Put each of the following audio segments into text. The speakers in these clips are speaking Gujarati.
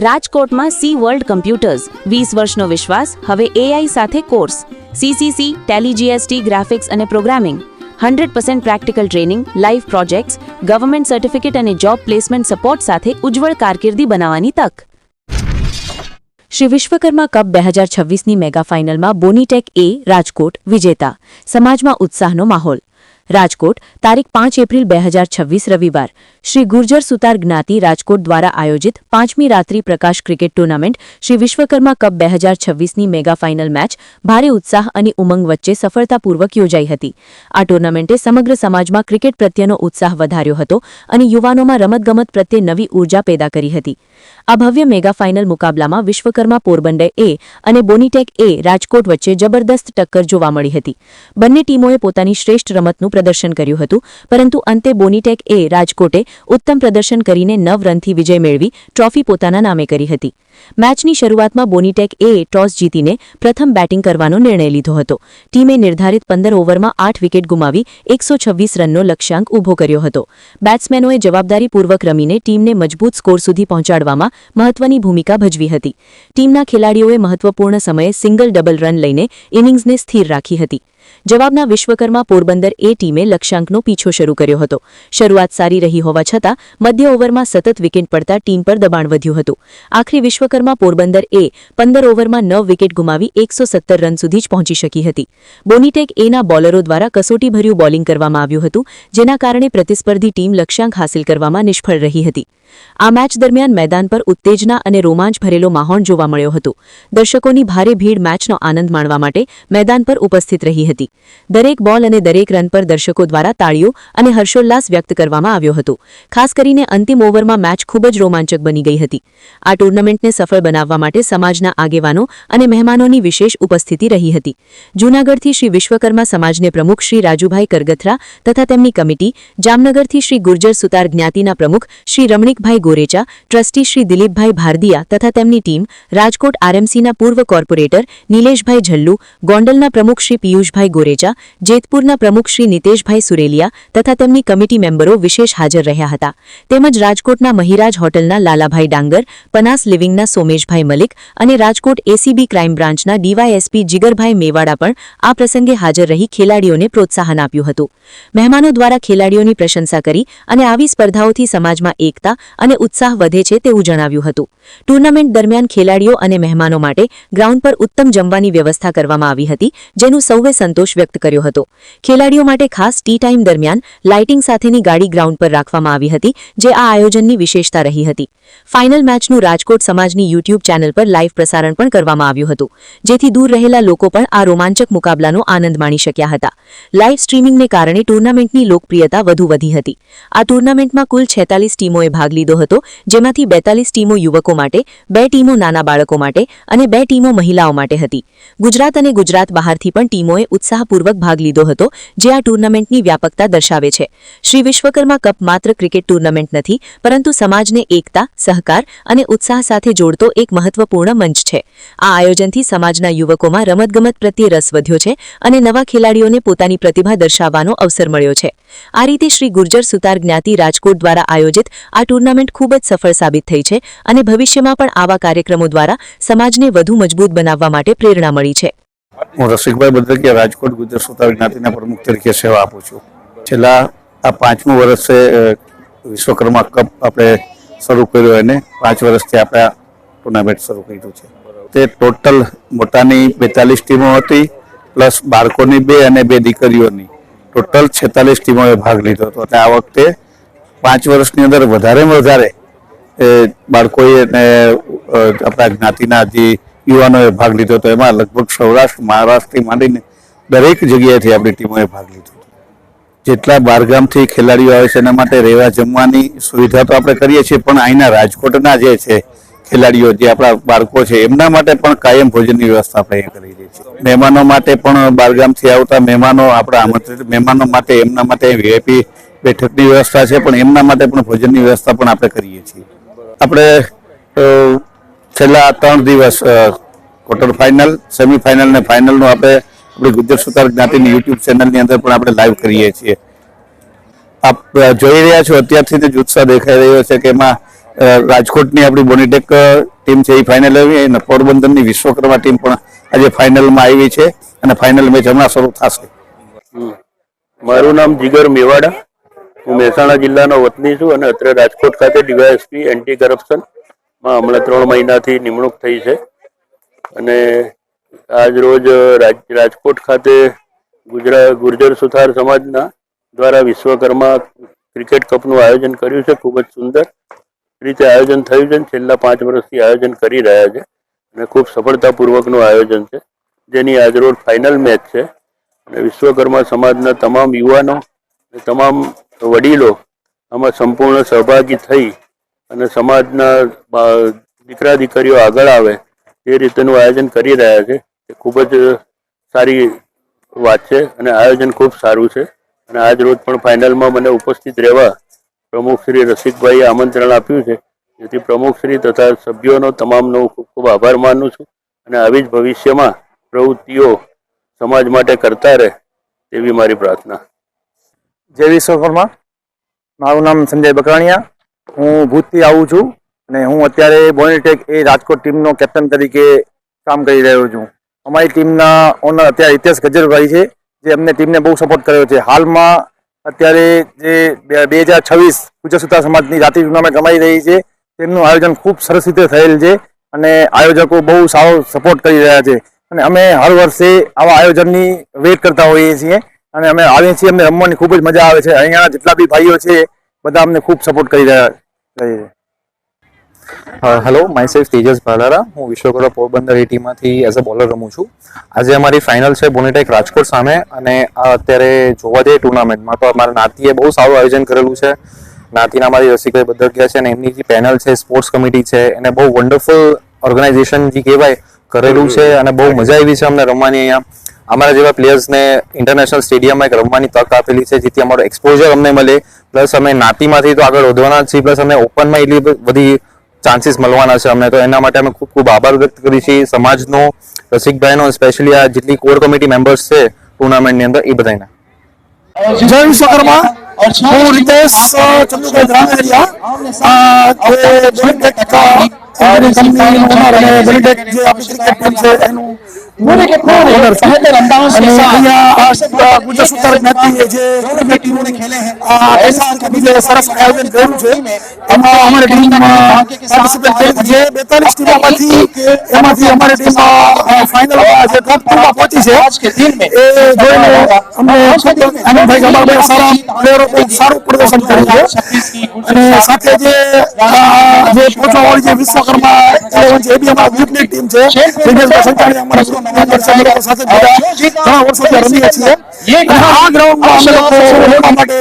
રાજકોટમાં સી વર્લ્ડ કમ્પ્યુટર્સ 20 વર્ષનો વિશ્વાસ હવે એઆઈ સાથે course CCC Tally GST graphics અને programming 100% practical training live projects government certificate અને જોબ પ્લેસમેન્ટ સપોર્ટ સાથે ઉજ્જવળ કારકિર્દી બનાવવાની તક। શ્રી વિશ્વકર્મા કપ 2026ની મેગા ફાઇનલમાં બોનીટેક એ રાજકોટ વિજેતા, સમાજમાં ઉત્સાહનો માહોલ। રાજકોટ તારીખ 5 એપ્રિલ 2026 રવિવાર શ્રી ગુર્જર સુતાર જ્ઞાતિ રાજકોટ દ્વારા આયોજિત 5મી રાત્રિ પ્રકાશ cricket tournament Shri Vishwakarma cup 2026ની મેગા ફાઇનલ મેચ ભારે ઉત્સાહ અને ઉમંગ વચ્ચે સફળતાપૂર્વક યોજાઈ હતી। આ ટુર્નામેન્ટે સમગ્ર સમાજમાં ક્રિકેટ પ્રત્યેનો ઉત્સાહ વધાર્યો હતો અને યુવાનોમાં રમતગમત પ્રત્યે નવી ઉર્જા પેદા કરી હતી। આ ભવ્ય મેગા ફાઇનલ મુકાબલામાં વિશ્વકર્મા પોરબંદર એ અને બોનીટેક એ રાજકોટ વચ્ચે જબરદસ્ત ટક્કર જોવા મળી હતી। બંને ટીમોએ પોતાની શ્રેષ્ઠ રમતનું પ્રદર્શન કર્યું હતું, પરંતુ અંતે બોનીટેક એ રાજકોટે ઉત્તમ પ્રદર્શન કરીને 9 રનથી વિજય મેળવી ટ્રોફી પોતાના નામે કરી હતી। મેચની શરૂઆતમાં બોનીટેક એ ટોસ જીતીને પ્રથમ બેટિંગ કરવાનો નિર્ણય લીધો હતો। ટીમે નિર્ધારિત 15 ઓવરમાં 8 વિકેટ ગુમાવી 126 રનનો લક્ષ્યાંક ઊભો કર્યો હતો। બેટ્સમેનોએ જવાબદારીપૂર્વક રમીને ટીમને મજબૂત સ્કોર સુધી પહોંચાડવામાં મહત્વની ભૂમિકા ભજવી હતી। ટીમના ખેલાડીઓએ મહત્વપૂર્ણ સમયે સિંગલ ડબલ રન લઈને ઇનિંગ્સને સ્થિર રાખી હતી। જવાબના વિશ્વકર્મા પોરબંદર એ ટીમે લક્ષ્યાંકનો પીછો શરૂ કર્યો હતો। શરૂઆત સારી રહી હોવા છતાં મધ્ય ઓવરમાં સતત વિકેટ પડતા ટીમ પર દબાણ વધ્યું હતું। આખરી વિશ્વકર્મા પોરબંદર એ 15 ઓવરમાં 9 વિકેટ ગુમાવી 117 રન સુધી જ પહોંચી શકી હતી। બોનીટેક એના બોલરો દ્વારા કસોટીભર્યું બોલિંગ કરવામાં આવ્યું હતું, જેના કારણે પ્રતિસ્પર્ધી ટીમ લક્ષ્યાંક હાંસિલ કરવામાં નિષ્ફળ રહી હતી। આ મેચ દરમિયાન મેદાન પર ઉત્તેજના અને રોમાંચ ભરેલો માહોલ જોવા મળ્યો હતો। દર્શકોની ભારે ભીડ મેચનો આનંદ માણવા માટે મેદાન પર ઉપસ્થિત રહી હતી। દરેક બોલ અને દરેક રન પર દર્શકો દ્વારા તાળીઓ અને હર્ષોલ્લાસ વ્યક્ત કરવામાં આવ્યો હતો। ખાસ કરીને અંતિમ ઓવરમાં મેચ ખૂબ જ રોમાંચક બની ગઈ હતી। આ ટુર્નામેન્ટને સફળ બનાવવા માટે સમાજના આગેવાનો અને મહેમાનોની વિશેષ ઉપસ્થિતિ રહી હતી। જૂનાગઢથી શ્રી વિશ્વકર્મા સમાજને પ્રમુખ શ્રી રાજુભાઈ કરગથરા તથા તેમની કમિટી, જામનગરથી શ્રી ગુર્જર સુતાર જ્ઞાતિના પ્રમુખ શ્રી રમણીકભાઈ ગોરેચા, ટ્રસ્ટી શ્રી દિલીપભાઈ ભારદિયા તથા તેમની ટીમ, રાજકોટ આરએમસીના પૂર્વ કોર્પોરેટર નિલેશભાઈ ઝલ્લુ, ગોંડલના પ્રમુખ શ્રી પિયુષભાઈ ગોરેચા, જેતપુરના પ્રમુખ શ્રી નિતેશભાઈ સુરેલિયા તથા તેમની કમિટી મેમ્બરો વિશેષ હાજર રહ્યા હતા। તેમજ રાજકોટના મહિરાજ હોટલના લાલાભાઈ ડાંગર, પનાસ લિવિંગના સોમેશભાઈ મલિક અને રાજકોટ એસીબી ક્રાઇમ બ્રાન્ચના ડીવાયએસપી જીગરભાઈ મેવાડા પણ આ પ્રસંગે હાજર રહી ખેલાડીઓને પ્રોત્સાહન આપ્યું હતું। મહેમાનો દ્વારા ખેલાડીઓની પ્રશંસા કરી અને આવી સ્પર્ધાઓથી સમાજમાં એકતા અને ઉત્સાહ વધે છે તેવું જણાવ્યું હતું। ટુર્નામેન્ટ દરમિયાન ખેલાડીઓ અને મહેમાનો માટે ગ્રાઉન્ડ પર ઉત્તમ જમવાની વ્યવસ્થા કરવામાં આવી હતી, જેનું સૌએ સંતોષ વ્યક્ત કર્યો હતો। ખેલાડીઓ માટે ખાસ ટી ટાઈમ દરમિયાન લાઇટિંગ સાથેની ગાડી ગ્રાઉન્ડ પર રાખવામાં આવી હતી, જે આ આયોજનની વિશેષતા રહી હતી। ફાઇનલ મેચનું રાજકોટ સમાજની યુટ્યુબ ચેનલ પર લાઇવ પ્રસારણ પણ કરવામાં આવ્યું હતું, જેથી દૂર રહેલા લોકો પણ આ રોમાંચક મુકાબલાનો આનંદ માણી શક્યા હતા। લાઇવ સ્ટ્રીમિંગને કારણે ટુર્નામેન્ટની લોકપ્રિયતા વધુ વધી હતી। આ ટુર્નામેન્ટમાં કુલ 46 ટીમોએ ભાગ લીધો હતો, જેમાંથી 42 ટીમો યુવકો માટે, 2 ટીમો નાના બાળકો માટે અને 2 ટીમો મહિલાઓ માટે હતી। ગુજરાત અને ગુજરાત બહારથી પણ ટીમોએ ઉત્સાહપૂર્વક ભાગ લીધો હતો, જે આ ટુર્નામેન્ટની વ્યાપકતા દર્શાવે છે। શ્રી વિશ્વકર્મા કપ માત્ર ક્રિકેટ ટુર્નામેન્ટ નથી, પરંતુ સમાજને એકતા, સહકાર અને ઉત્સાહ સાથે જોડતો એક મહત્વપૂર્ણ મંચ છે। આ આયોજનથી સમાજના યુવકોમાં રમતગમત પ્રત્યે રસ વધ્યો છે અને નવા ખેલાડીઓને પોતાની પ્રતિભા દર્શાવવાનો અવસર મળ્યો છે। આ રીતે શ્રી ગુર્જર સુતાર જ્ઞાતિ રાજકોટ દ્વારા આયોજિત આ ટુર્નામેન્ટ ખૂબ જ સફળ સાબિત થઈ છે અને ભવિષ્યમાં પણ આવા કાર્યક્રમો દ્વારા સમાજને વધુ મજબૂત બનાવવા માટે પ્રેરણા મળી છે। હું રસિકભાઈ બદ્રકિયા રાજકોટ ગુર્જર સુતાર જ્ઞાતિના પ્રમુખ તરીકે સેવા આપું છું। છેલ્લા આ 5મું વર્ષ છે વિશ્વકર્મા કપ આપણે શરૂ કર્યો અને 5 વર્ષથી આપણે આ ટુર્નામેન્ટ શરૂ કર્યું છે। તે ટોટલ મોટાની 42 ટીમો હતી, પ્લસ બાળકોની 2 અને 2 દીકરીઓની ટોટલ 46 ટીમોએ ભાગ લીધો હતો। અને આ વખતે 5 વર્ષની અંદર વધારેમાં વધારે બાળકોએ અને આપણા જ્ઞાતિના જે યુવાનોએ ભાગ લીધો હતો। એમાં લગભગ સૌરાષ્ટ્ર, મહારાષ્ટ્રથી માંડીને દરેક જગ્યાએથી આપણી ટીમોએ ભાગ લીધો હતો। જેટલા બહારગામથી ખેલાડીઓ આવે છે એના માટે રહેવા જમવાની સુવિધા તો આપણે કરીએ છીએ, પણ અહીંના રાજકોટના જે છે ખેલાડીઓ, જે આપણા બાળકો છે, એમના માટે પણ કાયમ ભોજનની વ્યવસ્થા આપણે અહીંયા કરી દઈએ છીએ। મહેમાનો માટે પણ બહારગામથી આવતા મહેમાનો, આપણા આમંત્રિત મહેમાનો માટે એમના માટે વીઆઈપી બેઠકની વ્યવસ્થા છે, પણ એમના માટે પણ ભોજનની વ્યવસ્થા પણ આપણે કરીએ છીએ। આપણે છેલ્લા 3 દિવસ ક્વાર્ટર ફાઇનલ, સેમીફાઇનલ અને ફાઇનલનું આપણી ગુર્જર સુતાર જ્ઞાતિની યુટ્યુબ ચેનલની અંદર પણ આપણે લાઈવ કરીએ છીએ। આપ જોઈ રહ્યા છો અત્યારથી જ ઉત્સાહ દેખાઈ રહ્યો છે કે એમાં રાજકોટની આપણી બોનીટેક ટીમ છે એ ફાઇનલ આવી અને પોરબંદરની વિશ્વકર્મા ટીમ પણ આજે ફાઇનલમાં આવી છે અને ફાઇનલ મેચ હમણાં શરૂ થશે. મારું નામ જીગર મેવાડા, હું મહેસાણા જિલ્લાનો વતની છું અને અત્યારે રાજકોટ ખાતે ડીવાયએસપી એન્ટી કરપ્શનમાં હમણાં 3 મહિનાથી નિમણૂક થઈ છે. અને આજ રોજ રાજકોટ ખાતે ગુર્જર સુથાર સમાજના દ્વારા વિશ્વકર્મા ક્રિકેટ કપનું આયોજન કર્યું છે. ખૂબ જ સુંદર રીતે આયોજન થયું છે. છેલ્લા 5 વર્ષથી આયોજન કરી રહ્યા છે અને ખૂબ સફળતાપૂર્વકનું આયોજન છે, જેની આજરોજ ફાઇનલ મેચ છે. અને વિશ્વકર્મા સમાજના તમામ યુવાનો અને તમામ વડીલો આમાં સંપૂર્ણ સહભાગી થઈ અને સમાજના દીકરા દીકરીઓ આગળ આવે તે રીતેનું આયોજન કરી રહ્યા છે. એ ખૂબ જ સારી વાત છે અને આયોજન ખૂબ સારું છે. અને આજ રોજ પણ ફાઇનલમાં મને ઉપસ્થિત રહેવા પ્રમુખ શ્રી રસિકભાઈએ આમંત્રણ આપ્યું છે, જેથી પ્રમુખ શ્રી તથા સભ્યોનો તમામનો ખૂબ ખૂબ આભાર માનું છું. અને આવી જ ભવિષ્યમાં પ્રવૃત્તિઓ સમાજ માટે કરતા રહે તેવી મારી પ્રાર્થના. જય વિશ્વકર્મા. મારું નામ સંજય બકરાણીયા, હું ભૂતથી આવું છું અને હું અત્યારે બોનીટેક એ રાજકોટ ટીમનો કેપ્ટન તરીકે કામ કરી રહ્યો છું. અમારી ટીમના ઓનર અત્યારે હિતેશ ગજરભાઈ છે, જે અમને ટીમને બહુ સપોર્ટ કર્યો છે. હાલમાં અત્યારે જે 2026 ગુર્જર સુથાર સમાજની રાત્રિ ટુર્નામેન્ટ રમાઈ રહી છે, તેમનું આયોજન ખૂબ સરસ રીતે થયેલ છે અને આયોજકો બહુ સારો સપોર્ટ કરી રહ્યા છે. અને અમે હર વર્ષે આવા આયોજનની વેટ કરતા હોઈએ છીએ અને અમે આવીએ છીએ. અમને રમવાની ખૂબ જ મજા આવે છે. અહીંયાના જેટલા બી ભાઈઓ છે બધા અમને ખૂબ સપોર્ટ કરી રહ્યા છે. Hello, my self Tejas Bhalara. હું વિશ્વકર્મા પોરબંદર એ ટીમમાંથી એઝ અ બોલર રમું છું. આજે અમારી ફાઇનલ છે બોનીટેક રાજકોટ સામે અને અત્યારે જોવા જઈએ ટુર્નામેન્ટમાં તો અમારા નાતીએ બહુ સારું આયોજન કરેલું છે. નાતીના અમારી રસિકભાઈ બદરકિયા છે અને એમની જે પેનલ છે, સ્પોર્ટ્સ કમિટી છે, એને બહુ વન્ડરફુલ ઓર્ગેનાઇઝેશન જે કહેવાય કરેલું છે અને બહુ મજા આવી છે અમને રમવાની. અહીંયા અમારા જેવા પ્લેયર્સને ઇન્ટરનેશનલ સ્ટેડિયમમાં એક રમવાની તક આપેલી છે, જેથી અમારો એક્સપોઝર અમને મળે. પ્લસ અમે નાતીમાંથી તો આગળ વધવાના જ છીએ, પ્લસ અમે ઓપનમાં એટલી બધી ચાન્સીસ મળવાના છે અમને. તો એના માટે અમે ખૂબ ખૂબ આભાર વ્યક્ત કરીએ છીએ સમાજનો, રસિકભાઈનો, સ્પેશિયલી આ જેટલી કોર કમિટી મેમ્બર્સ છે ટુર્નામેન્ટની અંદર એ બધાના. જય વિશ્વકર્મા. હું રીતેશ ચંદુભાઈ દ્રામેરિયા, ગુર્જર સુથાર જ્ઞાતિએ જે સરસ આયોજન કર્યું છે. એમાં અમારી ટીમમાં પાર્ટિસિપેટ કરી છે 42 ટીમોમાંથી. એમાંથી અમારી ટીમ ફાઇનલમાં જે ટોપ 2 માં પહોંચી છે, એ જોઈને અમને આનંદભાઈ ગમાભાઈ સારા પ્લેયરો બહુ સારું પ્રદર્શન કર્યું છે. અને સાથે જે પહોંચવાવાળી જે વિશ્વકર્મા 11 છે, એ બી અમારા ગ્રુપની ટીમ છે. દિનેશભાઈ સંચાણી અમારા ગ્રુપના મેમ્બર છે. અમે લોકો સાથે ઘણા વર્ષોથી રમીએ છીએ. આ ગ્રાઉન્ડમાં અમે લોકો રમવા માટે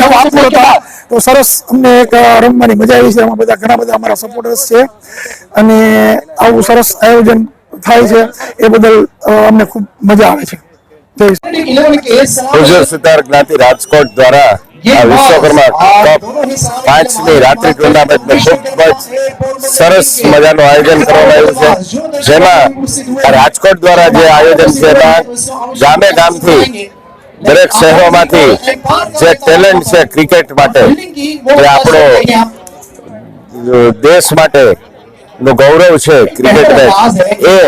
આપતા હતા તો સરસ અમને એક રમવાની મજા આવી છે. એમાં બધા ઘણા બધા અમારા સપોર્ટર્સ છે અને આવું સરસ આયોજન થાય છે એ બદલ અમને ખૂબ મજા આવે છે. ગુર્જર સુથાર જ્ઞાતિ રાજકોટ દ્વારા આ વિશ્વકર્મા કપ 5ની રાત્રિ ટુર્નામેન્ટનું ખૂબ જ સરસ મજાનું આયોજન કરવામાં આવ્યું છે. જેમાં રાજકોટ દ્વારા જે આયોજન છે એમાં ગામે ગામથી દરેક શહેરોમાંથી જે ટેલેન્ટ છે ક્રિકેટ માટે, જે આપણો દેશ માટે નું ગૌરવ છે ક્રિકેટ મેચ, એ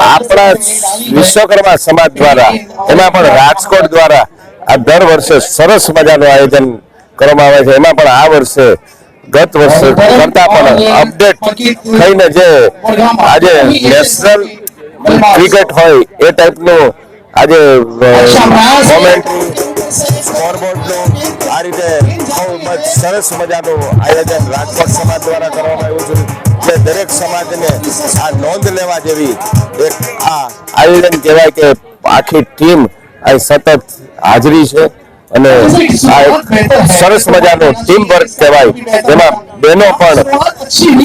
આપણા વિશ્વકર્મા સમાજ દ્વારા, એમાં પણ રાજકોટ દ્વારા આ દર વર્ષે સરસ મજાનું આયોજન કરવામાં આવે છે. એમાં પણ આ વર્ષે ગત વર્ષે કરતા પણ અપડેટ થઈને જે આજે નેશનલ ક્રિકેટ હોય એ ટાઈપનું આજે કોમેન્ટ્રી સ્કોરબોર્ડનું આ રીતે બહુ સરસ મજાનું આયોજન રાજકોટ સમાજ દ્વારા કરવામાં આવ્યું છે. જે દરેક સમાજને આ નોંધ લેવા જેવી એક આ આયોજન કહેવાય કે આખી ટીમ આ સતત હાજરી છે અને આ સરસ મજાનું ટીમ વર્ક કહેવાય, જેમાં બહેનો પણ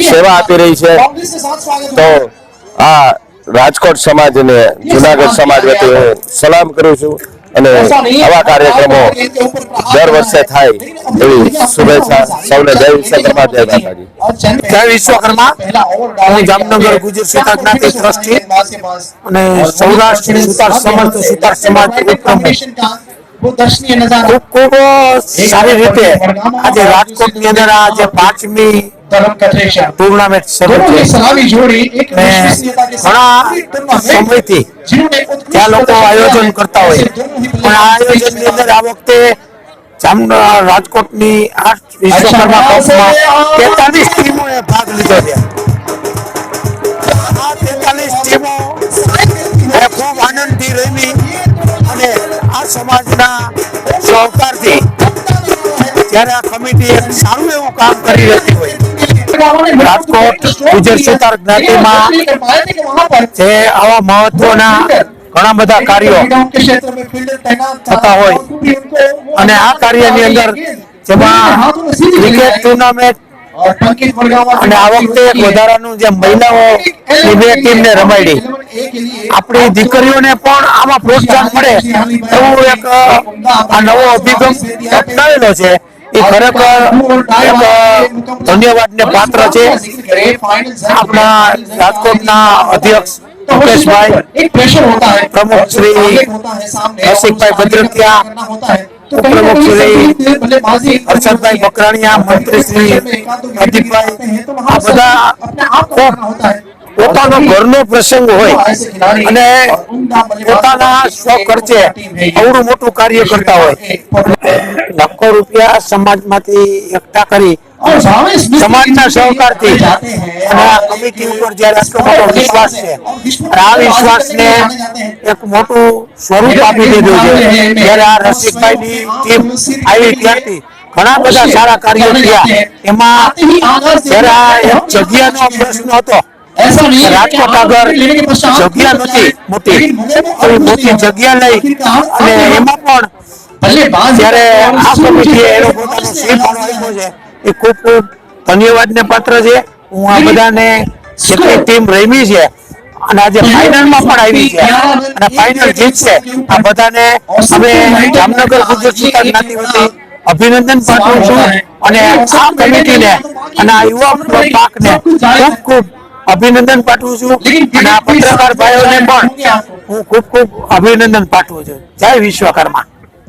સેવા આપી રહી છે. તો આ રાજકોટ સમાજને જુનાગઢ સમાજ વતી હું સલામ કરું છું અને આવા કાર્યક્રમો દર વર્ષે થાય એવી શુભેચ્છા સૌને. જય વિશ્વકર્મા, જય માતાજી. જય વિશ્વકર્મા. હું જામનગર ગુર્જર સુથાર જ્ઞાતિ ટ્રસ્ટી અને સૌરાષ્ટ્ર સુથાર સમર્થ સુથાર સમાજ ખૂબ ખૂબ સારી રીતે આજે રાજકોટની અંદર આ જે 5મી धर्म कथेशा ટુર્નામેન્ટ શરૂ दोनों છે की सलामी जोड़ी एक ને विश्वसनीयता के ઘણા साथ સમયથી जिन्होंने ત્યાં લોકો આયોજન કરતા હોય પણ આ આયોજનની અંદર આ વખતે રાજકોટની આ વિશ્વકર્મા કપમાં 43 ટીમોએ ભાગ લીધો છે. આ 43 ટીમો એ ખૂબ આનંદથી રમી અને આ સમાજના સહકારથી જ્યારે આ કમિટી એક સારું એવું કામ કરી રહી હોય રાજકોટ ગુજર સુતાર જ્ઞાતિમાં જે આવા મહત્વના ઘણા બધા કાર્યો થતા હોય અને આ કાર્યની અંદર જેમાં ક્રિકેટ ટુર્નામેન્ટ અને આ વખતે એક વધારાનું જે મહિલાઓની 2 ટીમને રમાડી આપણી દીકરીઓને પણ આમાં પ્રોત્સાહન મળે એવું એક આ નવો અભિગમ અપનાવેલો છે. એ ખરેખર એક ધન્યવાદને પાત્ર છે. આપણા રાજકોટના અધ્યક્ષ મુકેશભાઈ, પ્રમુખ શ્રી રસિકભાઈ ભદ્રકિયા, ઉપપ્રમુખ શ્રી હર્ષદભાઈ બકરાણીયા, મંત્રી શ્રી પ્રદીપભાઈ, આ બધા ખૂબ પોતાનો ઘરનો પ્રસંગ હોય અને પોતાના સ્વખર્ચે અવડું મોટું કાર્ય કરતા હોય. લાખો રૂપિયા સમાજમાંથી એકઠા કરી સમાજના સહકારથી અને આ કમિટી ઉપર જ્યારે આટલો મોટો વિશ્વાસ છે આ વિશ્વાસને એક મોટું સ્વરૂપ આપી દીધું છે. જ્યારે આ રસિકભાઈની ટીમ આવી ત્યારથી ઘણા બધા સારા કાર્યો થયા. એમાં જ્યારે આ એક જગ્યાનો પ્રશ્ન હતો, રાજકોટ આગળ જગ્યા નથી મોટી, મોટી જગ્યા લઈ અને એમાં પણ જ્યારે આ કમિટીએ એનો પોતાનો શ્રી ફાળો આપ્યો છે એ ખૂબ ખૂબ ધન્યવાદને પાત્ર છે. હું આ બધાને જેટલી ટીમ રમી છે અને આજે ફાઇનલમાં પણ આવી છે અને ફાઇનલ જીતશે આ બધાને અમે જામનગર ગુજર સુતાર જ્ઞાતિ વતી અભિનંદન પાઠવું છું અને આ કમિટીને અને આ યુવા પાકને ખૂબ ખૂબ અભિનંદન પાઠવું છું અને આ પત્રકાર ભાઈઓને પણ હું ખૂબ ખૂબ અભિનંદન પાઠવું છું. જય વિશ્વકર્મા.